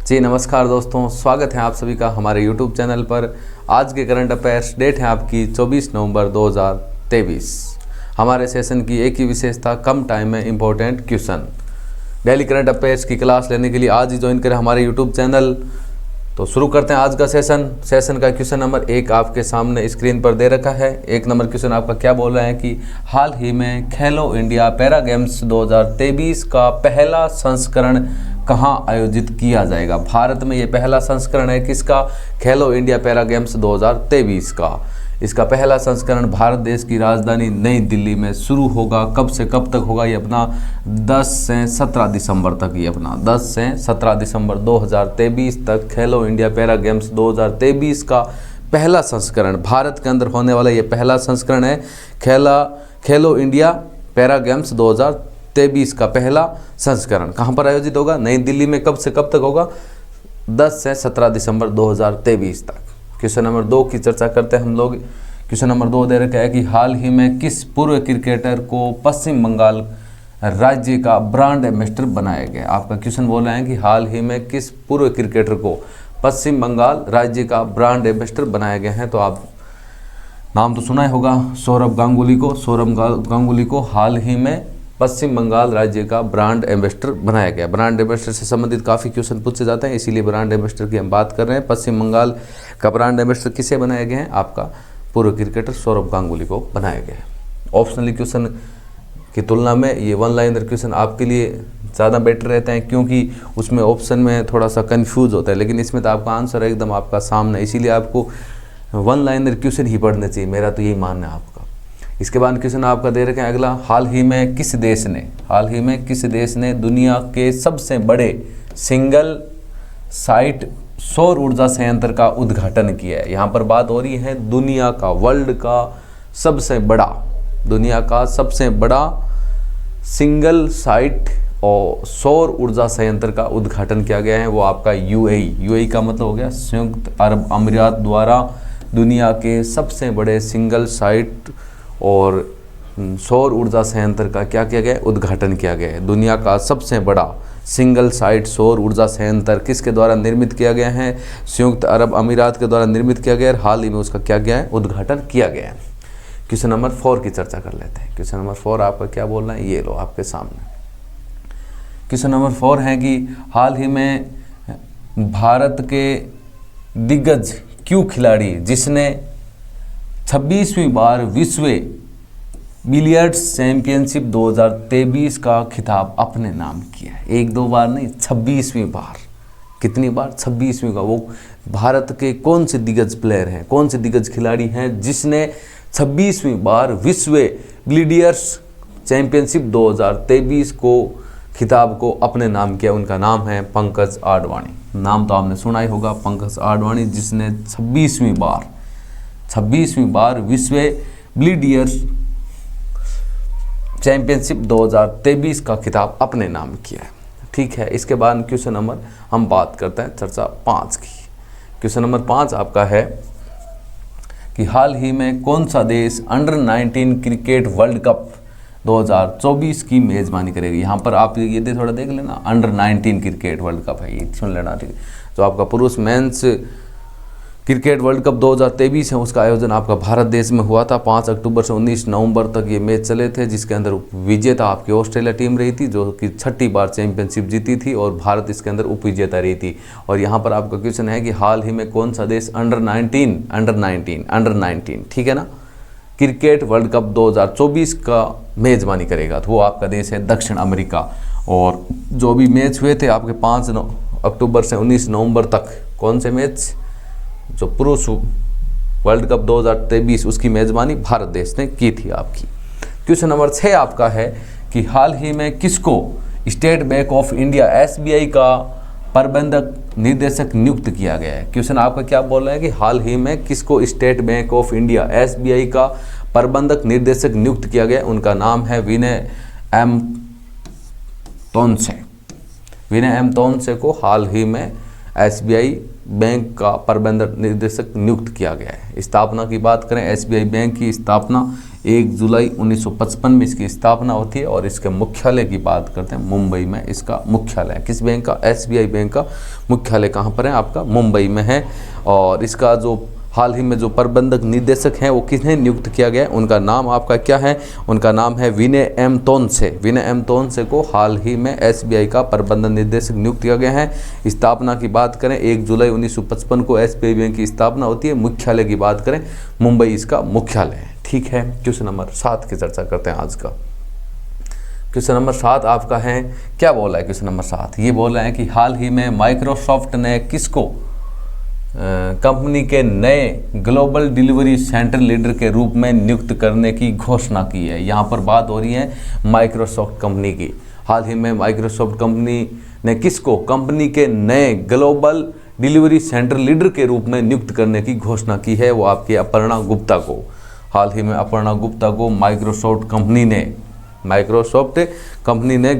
जी नमस्कार दोस्तों, स्वागत है आप सभी का हमारे YouTube चैनल पर। आज के करंट अफेयर्स डेट है आपकी 24 नवंबर 2023। हमारे सेशन की एक ही विशेषता, कम टाइम में important question. Daily current affairs की क्लास लेने के लिए आज ही ज्वाइन करें हमारे YouTube चैनल। तो शुरू करते हैं आज का सेशन का क्वेश्चन नंबर 1 आपके सामने स्क्रीन पर दे रखा है। 1 नंबर क्वेश्चन आपका क्या बोल रहा है कि हाल ही में खेलो इंडिया पैरा गेम्स 2023 का पहला संस्करण कहाँ आयोजित किया जाएगा। भारत में ये पहला संस्करण है किसका? खेलो इंडिया पैरा गेम्स 2023 का। इसका पहला संस्करण भारत देश की राजधानी नई दिल्ली में शुरू होगा। कब से कब तक होगा? ये अपना 10 से 17 दिसंबर तक, ये अपना 10 से 17 दिसंबर 2023 तक खेलो इंडिया पैरा गेम्स 2023 का पहला संस्करण भारत के अंदर होने वाला ये पहला संस्करण है। खेलो इंडिया पैरा गेम्स 2023 का पहला संस्करण कहाँ पर आयोजित होगा? नई दिल्ली में। कब से कब तक होगा? 10 से 17 दिसंबर 2023 तक। क्वेश्चन नंबर 2 की चर्चा करते हैं हम लोग। क्वेश्चन नंबर 2 दे रखा है कि हाल ही में किस पूर्व क्रिकेटर को पश्चिम बंगाल राज्य का ब्रांड एम्बेसडर बनाया गया। आपका क्वेश्चन बोल रहे हैं कि हाल ही में किस पूर्व क्रिकेटर को पश्चिम बंगाल राज्य का ब्रांड एम्बेसडर बनाया गया है। तो आप नाम तो सुना ही होगा, सौरभ गांगुली को हाल ही में पश्चिम बंगाल राज्य का ब्रांड एम्बेसडर बनाया गया। ब्रांड एम्बेसडर से संबंधित काफ़ी क्वेश्चन पूछे जाते हैं, इसीलिए ब्रांड एम्बेसडर की हम बात कर रहे हैं। पश्चिम बंगाल का ब्रांड एम्बेसडर किसे बनाया गया है? आपका पूर्व क्रिकेटर सौरभ गांगुली को बनाया गया है। ऑप्शनली क्वेश्चन की तुलना में ये वन लाइनर क्वेश्चन आपके लिए ज़्यादा बेटर रहते हैं, क्योंकि उसमें ऑप्शन में थोड़ा सा कन्फ्यूज होता है, लेकिन इसमें तो आपका आंसर एकदम आपका सामने, इसीलिए आपको वन लाइनर क्वेश्चन ही पढ़ने चाहिए, मेरा तो यही मानना है आपका। इसके बाद क्वेश्चन आपका दे रखे हैं अगला, हाल ही में किस देश ने दुनिया के सबसे बड़े सिंगल साइट सौर ऊर्जा संयंत्र का उद्घाटन किया है। यहाँ पर बात हो रही है दुनिया का, वर्ल्ड का सबसे बड़ा सिंगल साइट और सौर ऊर्जा संयंत्र का उद्घाटन किया गया है। वो आपका यूएई का मतलब हो गया संयुक्त अरब अमीरात द्वारा दुनिया के सबसे बड़े सिंगल साइट और सौर ऊर्जा संयंत्र का क्या किया गया है? उद्घाटन किया गया है। दुनिया का सबसे बड़ा सिंगल साइट सौर ऊर्जा संयंत्र किसके द्वारा निर्मित किया गया है? संयुक्त अरब अमीरात के द्वारा निर्मित किया गया है। हाल ही में उसका क्या गया है? उद्घाटन किया गया है। क्वेश्चन नंबर 4 की चर्चा कर लेते हैं। क्वेश्चन नंबर 4 आपका क्या बोल रहा है? ये लो आपके सामने। क्वेश्चन नंबर 4 है कि हाल ही में भारत के दिग्गज क्यू खिलाड़ी जिसने 26वीं बार विश्व बिलियर्ड्स चैंपियनशिप 2023 का खिताब अपने नाम किया है। 1-2 बार नहीं, 26वीं बार। कितनी बार? 26वीं का। वो भारत के कौन से दिग्गज प्लेयर हैं, कौन से दिग्गज खिलाड़ी हैं जिसने 26वीं बार विश्व बिलियर्ड्स चैंपियनशिप 2023 को खिताब को अपने नाम किया? उनका नाम है पंकज आडवाणी। नाम तो आपने सुना ही होगा, पंकज आडवाणी, जिसने 26वीं बार विश्व बिलियर्ड्स चैंपियनशिप 2023 का खिताब अपने नाम किया है। ठीक है, इसके बाद क्वेश्चन नंबर हम बात करते हैं चर्चा 5 की। क्वेश्चन नंबर 5 आपका है कि हाल ही में कौन सा देश अंडर 19 क्रिकेट वर्ल्ड कप 2024 की मेज़बानी करेगी। यहाँ पर आप ये थोड़ा देख लेना, अंडर 19 क्रिकेट वर्ल्ड कप है, ये सुन लेना। ठीक है, तो आपका पुरुष मेंस क्रिकेट वर्ल्ड कप 2023 है, उसका आयोजन आपका भारत देश में हुआ था। 5 अक्टूबर से 19 नवंबर तक ये मैच चले थे, जिसके अंदर विजेता आपकी ऑस्ट्रेलिया टीम रही थी, जो कि 6ठी बार चैंपियनशिप जीती थी, और भारत इसके अंदर उपविजेता रही थी। और यहाँ पर आपका क्वेश्चन है कि हाल ही में कौन सा देश अंडर 19 ठीक है ना, क्रिकेट वर्ल्ड कप 2024 का मेज़बानी करेगा। तो वो आपका देश है दक्षिण अमेरिका। और जो भी मैच हुए थे आपके 5 अक्टूबर से 19 नवंबर तक, कौन से मैच? जो पुरुष वर्ल्ड कप 2023 उसकी मेज़बानी भारत देश ने की थी आपकी। क्वेश्चन नंबर 6 आपका है कि हाल ही में किसको state bank of India SBI का प्रबंधक निर्देशक नियुक्त किया गया है। क्वेश्चन आपका क्या बोल रहा है कि हाल ही में किसको state bank of India SBI का प्रबंधक निर्देशक नियुक्त किया गया? उनका नाम है विनय एम तोनसे को हाल ही में SBI बैंक का प्रबंधक निर्देशक नियुक्त किया गया है। स्थापना की बात करें, SBI बैंक की स्थापना 1 जुलाई 1955 में इसकी स्थापना होती है और इसके मुख्यालय की बात करते हैं मुंबई में इसका मुख्यालय है। किस बैंक का? SBI बैंक का मुख्यालय कहाँ पर है? आपका मुंबई में है। और इसका जो हाल ही में जो प्रबंधक निदेशक हैं वो किसने नियुक्त किया गया है? उनका नाम आपका क्या है? उनका नाम है विनय एम तोनसे। विनय एम तोनसे को हाल ही में SBI का प्रबंधन निदेशक नियुक्त किया गया है। स्थापना की बात करें 1 जुलाई 1955 को SBI बैंक की स्थापना होती है। मुख्यालय की बात करें मुंबई इसका मुख्यालय है। ठीक है, क्वेश्चन नंबर 7 की चर्चा करते हैं आज का। क्वेश्चन नंबर 7 आपका है, क्या बोला है क्वेश्चन नंबर 7? ये बोल रहे हैं कि हाल ही में माइक्रोसॉफ्ट ने किसको कंपनी के नए ग्लोबल डिलीवरी सेंटर लीडर के रूप में नियुक्त करने की घोषणा की है। यहाँ पर बात हो रही है माइक्रोसॉफ्ट कंपनी की। हाल ही में माइक्रोसॉफ्ट कंपनी ने किसको कंपनी के नए ग्लोबल डिलीवरी सेंटर लीडर के रूप में नियुक्त करने की घोषणा की है? वो आपकी अपर्णा गुप्ता को। हाल ही में अपर्णा गुप्ता को माइक्रोसॉफ्ट कंपनी ने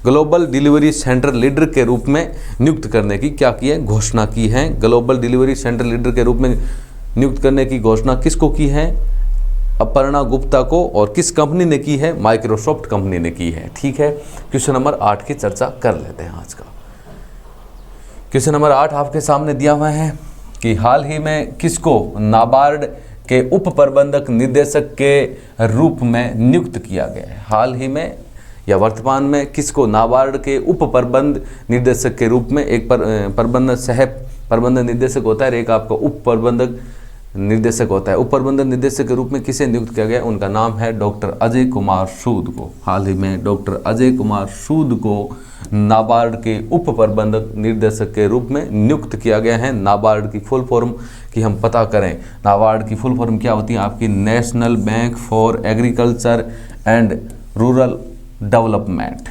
ग्लोबल डिलीवरी सेंटर लीडर के रूप में नियुक्त करने की क्या की है? घोषणा की है। ग्लोबल डिलीवरी सेंटर लीडर के रूप में नियुक्त करने की घोषणा किसको की है? अपर्णा गुप्ता को। और किस कंपनी ने की है? माइक्रोसॉफ्ट कंपनी ने की है। ठीक है, क्वेश्चन नंबर 8 की चर्चा कर लेते हैं आज का। क्वेश्चन नंबर 8 आपके सामने दिया हुआ है कि हाल ही में किसको नाबार्ड के उप प्रबंधक निदेशक के रूप में नियुक्त किया गया है? हाल ही में या वर्तमान में किसको नाबार्ड के उप प्रबंध निदेशक के रूप में, एक प्रबंधन निदेशक होता है और एक आपका उप प्रबंधक निर्देशक होता है। उप प्रबंधन निदेशक के रूप में किसे नियुक्त किया गया? उनका नाम है डॉक्टर अजय कुमार सूद को। हाल ही में डॉक्टर अजय कुमार सूद को नाबार्ड के उप प्रबंधक निर्देशक के रूप में नियुक्त किया गया है। नाबार्ड की फुल फॉर्म की हम पता करें, नाबार्ड की फुल फॉर्म क्या होती है आपकी? National bank for agriculture and rural development.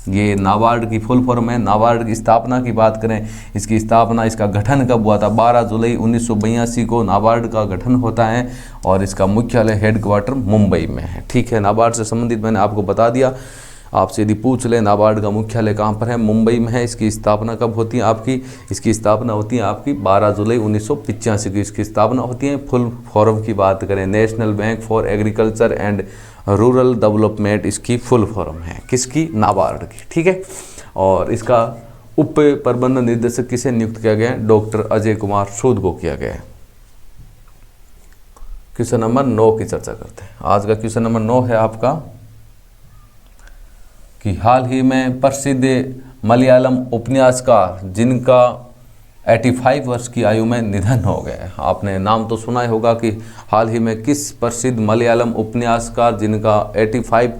ये नाबार्ड की फुल फॉर्म है। नाबार्ड की स्थापना की बात करें, इसका गठन कब हुआ था? 12 जुलाई 1982 को नाबार्ड का गठन होता है और इसका मुख्यालय हेडक्वार्टर मुंबई में है। ठीक है, नाबार्ड से संबंधित मैंने आपको बता दिया। आपसे यदि पूछ ले नाबार्ड का मुख्यालय कहाँ पर है? मुंबई में है। इसकी स्थापना कब होती है आपकी? इसकी स्थापना होती है आपकी 12 जुलाई 1985 की इसकी स्थापना होती है। फुल फॉर्म की बात करें, national bank for agriculture and rural development इसकी फुल फॉर्म है। किसकी? नाबार्ड की। ठीक है, और इसका उप प्रबंधन निदेशक किसे नियुक्त किया गया है? डॉक्टर अजय कुमार सूद को किया गया है। क्वेश्चन नंबर 9 की चर्चा करते हैं। आज का क्वेश्चन नंबर 9 है आपका कि हाल ही में प्रसिद्ध मलयालम उपन्यासकार जिनका 85 वर्ष की आयु में निधन हो गया है। आपने नाम तो सुना ही होगा कि हाल ही में किस प्रसिद्ध मलयालम उपन्यासकार जिनका 85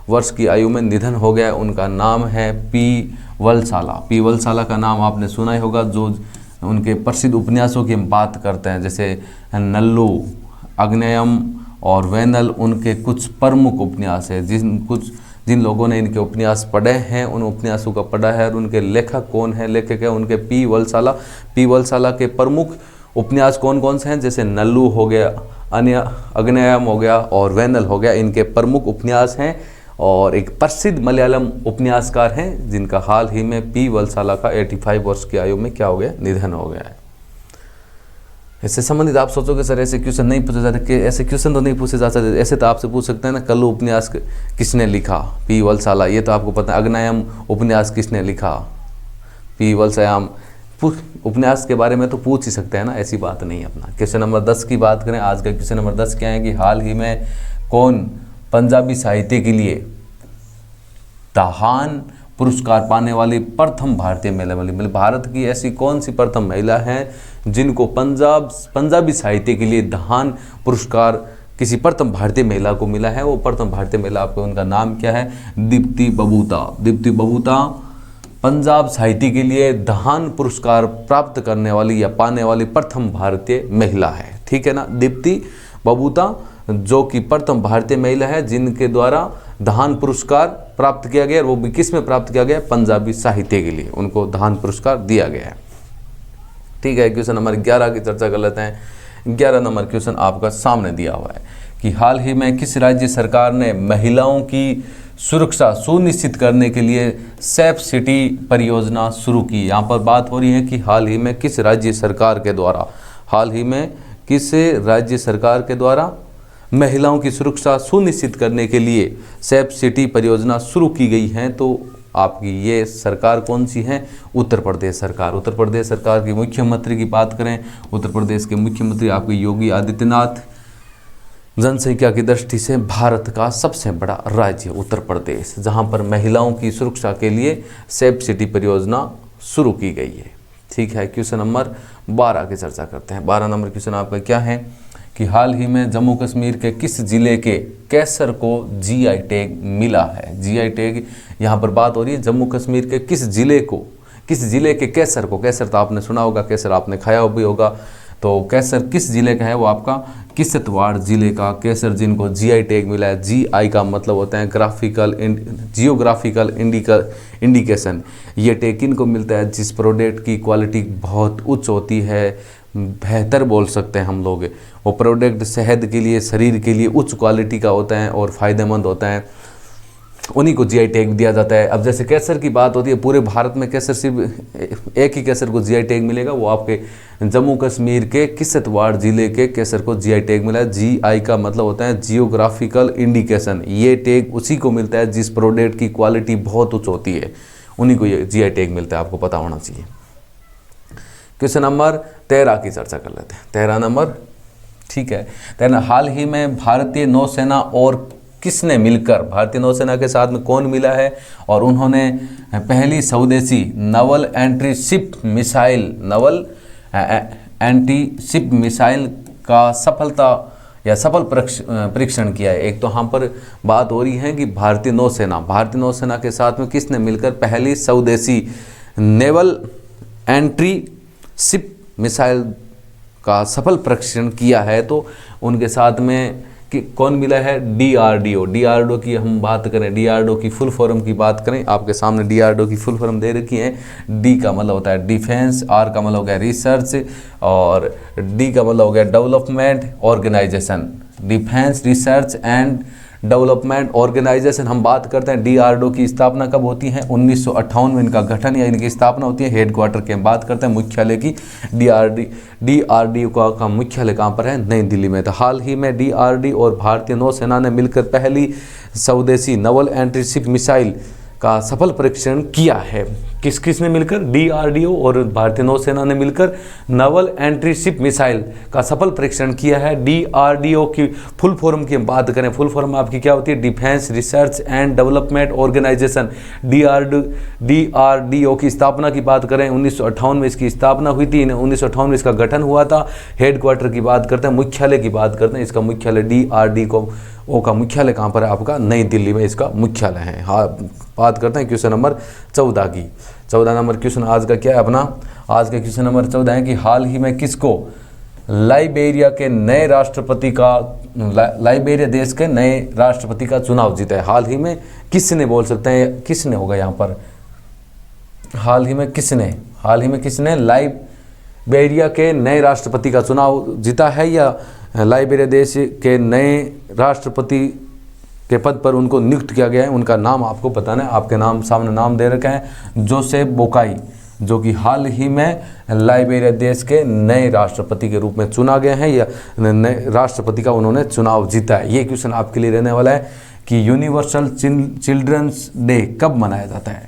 वर्ष की आयु में निधन हो गया है? उनका नाम है पी वलसाला। पी वलसाला का नाम आपने सुना ही होगा। जो उनके प्रसिद्ध उपन्यासों की हम बात करते हैं, जैसे नल्लू, अग्नयम और वेनल, उनके कुछ प्रमुख उपन्यास है। जिन लोगों ने इनके उपन्यास पढ़े हैं, उन उपन्यासों का पढ़ा है। और उनके लेखक कौन है? लेखक है उनके पी वलसाला। पी वलसाला के प्रमुख उपन्यास कौन कौन से हैं? जैसे नल्लू हो गया, अग्नयम हो गया और वेनल हो गया, इनके प्रमुख उपन्यास हैं। और एक प्रसिद्ध मलयालम उपन्यासकार हैं जिनका हाल ही में पी वलसाला का 85 वर्ष की आयु में क्या हो गया? निधन हो गया है। इससे संबंधित आप सोचोगे सर ऐसे क्वेश्चन नहीं पूछे जाते, कि ऐसे क्वेश्चन तो नहीं पूछे जा सकते। ऐसे तो आपसे पूछ सकते हैं ना, कल्लू उपन्यास किसने लिखा? पी वलसाला, ये तो आपको पता है। अग्नयम उपन्यास किसने लिखा? पी वलसायाम। उपन्यास के बारे में तो पूछ ही सकते हैं ना, ऐसी बात नहीं है अपना। क्वेश्चन नंबर 10 की बात करें। आज का क्वेश्चन नंबर 10 क्या है कि हाल ही में कौन पंजाबी साहित्य के लिए दाहान पुरस्कार पाने वाली प्रथम भारतीय महिला बनी? मतलब भारत की ऐसी कौन सी प्रथम महिला है जिनको पंजाबी साहित्य के लिए दाहान पुरस्कार किसी प्रथम भारतीय महिला को मिला है? वो प्रथम भारतीय महिला आपको, उनका नाम क्या है? दीप्ति बबूता। दीप्ति बबूता पंजाब साहित्य के लिए दाहान पुरस्कार प्राप्त करने वाली या पाने वाली प्रथम भारतीय महिला है। ठीक है ना, दीप्ति बबूता जो कि प्रथम भारतीय महिला है जिनके द्वारा दाहान पुरस्कार प्राप्त किया गया। और वो भी किस में प्राप्त किया गया? पंजाबी साहित्य के लिए उनको दाहान पुरस्कार दिया गया है। ठीक है, क्वेश्चन नंबर 11 की चर्चा कर लेते हैं। 11 नंबर क्वेश्चन आपका सामने दिया हुआ है कि हाल ही में किस राज्य सरकार ने महिलाओं की सुरक्षा सुनिश्चित करने के लिए सेफ सिटी परियोजना शुरू की? यहाँ पर बात हो रही है कि हाल ही में किस राज्य सरकार के द्वारा महिलाओं की सुरक्षा सुनिश्चित करने के लिए सेफ सिटी परियोजना शुरू की गई है। तो आपकी ये सरकार कौन सी है? उत्तर प्रदेश सरकार। उत्तर प्रदेश सरकार की मुख्यमंत्री की बात करें, उत्तर प्रदेश के मुख्यमंत्री आपके योगी आदित्यनाथ। जनसंख्या की दृष्टि से भारत का सबसे बड़ा राज्य उत्तर प्रदेश, जहां पर महिलाओं की सुरक्षा के लिए सेफ सिटी परियोजना शुरू की गई है। ठीक है, क्वेश्चन नंबर 12 की चर्चा करते हैं। 12 नंबर क्वेश्चन आपका क्या है कि हाल ही में जम्मू कश्मीर के किस जिले के केसर को जीआई टैग मिला है? जीआई टैग यहाँ पर बात हो रही है जम्मू कश्मीर के किस जिले के केसर को। केसर तो आपने सुना होगा, केसर आपने खाया भी होगा। तो केसर किस जिले का है? वो आपका किश्तवाड़ जिले का केसर जिनको जीआई टैग मिला है। जीआई का मतलब होता है जियोग्राफिकल इंडिकेशन। ये टैग किनको मिलता है? जिस प्रोडक्ट की क्वालिटी बहुत उच्च होती है, बेहतर बोल सकते हैं हम लोग। वो प्रोडक्ट सेहत के लिए, शरीर के लिए उच्च क्वालिटी का होता है और फ़ायदेमंद होता है, उन्हीं को जीआई टैग दिया जाता है। अब जैसे केसर की बात होती है, पूरे भारत में केसर सिर्फ एक ही केसर को जीआई टैग मिलेगा, वो आपके जम्मू कश्मीर के किश्तवाड़ जिले के केसर को जीआई टैग मिला है। जीआई का मतलब होता है जियोग्राफिकल इंडिकेशन। ये टैग उसी को मिलता है जिस प्रोडक्ट की क्वालिटी बहुत उच्च होती है, उन्हीं को ये जीआई टैग मिलता है, आपको पता होना चाहिए। क्वेश्चन नंबर 13 की चर्चा कर लेते हैं। 13 नंबर, ठीक है। 13, हाल ही में भारतीय नौसेना और किसने मिलकर, भारतीय नौसेना के साथ में कौन मिला है और उन्होंने पहली स्वदेशी नवल एंटी शिप मिसाइल का सफल परीक्षण किया है। एक तो यहाँ पर बात हो रही है कि भारतीय नौसेना के साथ में किसने मिलकर पहली स्वदेशी नेवल एंट्री शिप मिसाइल का सफल परीक्षण किया है। तो उनके साथ में कि कौन मिला है? डीआरडीओ की हम बात करें, डीआरडीओ की फुल फॉर्म की बात करें, आपके सामने डीआरडीओ की फुल फॉर्म दे रखी है। डी का मतलब होता है डिफेंस, आर का मतलब हो गया रिसर्च और डी का मतलब हो गया development organisation. Defence research and development organisation हम बात करते हैं। डीआरडीओ की स्थापना कब होती है? 1958 में इनका गठन या इनकी स्थापना होती है। हेडक्वार्टर की हम बात करते हैं, मुख्यालय की। डीआरडीओ का मुख्यालय कहाँ पर है? नई दिल्ली में। तो हाल ही में डीआरडीओ और भारतीय नौसेना ने मिलकर पहली स्वदेशी नवल एंटी शिप मिसाइल का सफल परीक्षण किया है। किसने मिलकर? डीआरडीओ और भारतीय नौसेना ने मिलकर नवल एंट्री शिप मिसाइल का सफल परीक्षण किया है। डीआरडीओ की फुल फॉर्म की हम बात करें, फुल फॉर्म आपकी क्या होती है? Defence research and development organisation. DRDO की स्थापना की बात करें, 1958 में इसकी स्थापना हुई थी, 1958 में इसका गठन हुआ था। हेडक्वार्टर की बात करते हैं, मुख्यालय की बात करते हैं, इसका मुख्यालय डीआरडीओ का मुख्यालय कहाँ पर है? आपका नई दिल्ली में इसका मुख्यालय है। हाँ, बात करते हैं क्वेश्चन नंबर 14 की। 14 नंबर क्वेश्चन आज का क्या है अपना? आज का क्वेश्चन नंबर 14 है कि हाल ही में किसको लाइबेरिया देश के नए राष्ट्रपति का चुनाव जीता है? हाल ही में किसने, बोल सकते हैं किसने होगा यहाँ पर? हाल ही में किसने लाइबेरिया के नए राष्ट्रपति का चुनाव जीता है या लाइबेरिया देश के नए राष्ट्रपति के पद पर उनको नियुक्त किया गया है? उनका नाम आपको बताना है। आपके नाम सामने नाम दे रखे हैं, जोसेफ बोकाई, जो कि हाल ही में लाइबेरिया देश के नए राष्ट्रपति के रूप में चुना गए हैं या नए राष्ट्रपति का उन्होंने चुनाव जीता है। ये क्वेश्चन आपके लिए रहने वाला है कि यूनिवर्सल चिल्ड्रंस डे कब मनाया जाता है?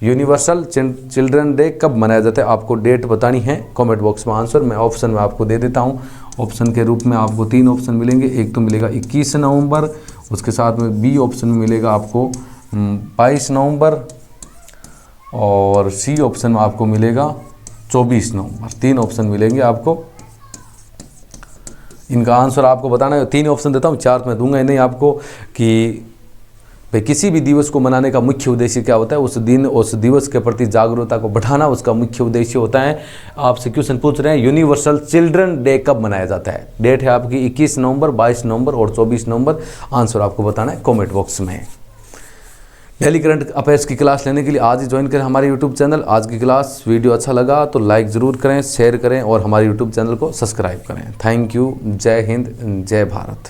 यूनिवर्सल चिल्ड्रन डे कब मनाया जाता है? आपको डेट बतानी है, कमेंट बॉक्स में आंसर मैं ऑप्शन में आपको दे देता हूँ। ऑप्शन के रूप में आपको 3 ऑप्शन मिलेंगे। एक तो मिलेगा 21 नवंबर, उसके साथ में बी ऑप्शन में मिलेगा आपको 22 नवंबर और सी ऑप्शन में आपको मिलेगा 24 नवंबर। 3 ऑप्शन मिलेंगे आपको। इनका आंसर आपको बताना है। 3 ऑप्शन देता हूँ, 4 मैं दूंगा ही नहीं आपको कि भाई किसी भी दिवस को मनाने का मुख्य उद्देश्य क्या होता है? उस दिवस के प्रति जागरूकता को बढ़ाना उसका मुख्य उद्देश्य होता है। आपसे क्वेश्चन पूछ रहे हैं यूनिवर्सल चिल्ड्रन डे कब मनाया जाता है? डेट है आपकी 21 नवंबर, 22 नवंबर और 24 नवंबर। आंसर आपको बताना है कमेंट बॉक्स में। डेली करंट अफेयर्स की क्लास लेने के लिए आज ही ज्वाइन करें हमारे यूट्यूब चैनल। आज की क्लास वीडियो अच्छा लगा तो लाइक ज़रूर करें, शेयर करें और हमारे यूट्यूब चैनल को सब्सक्राइब करें। Thank you. जय हिंद, जय भारत।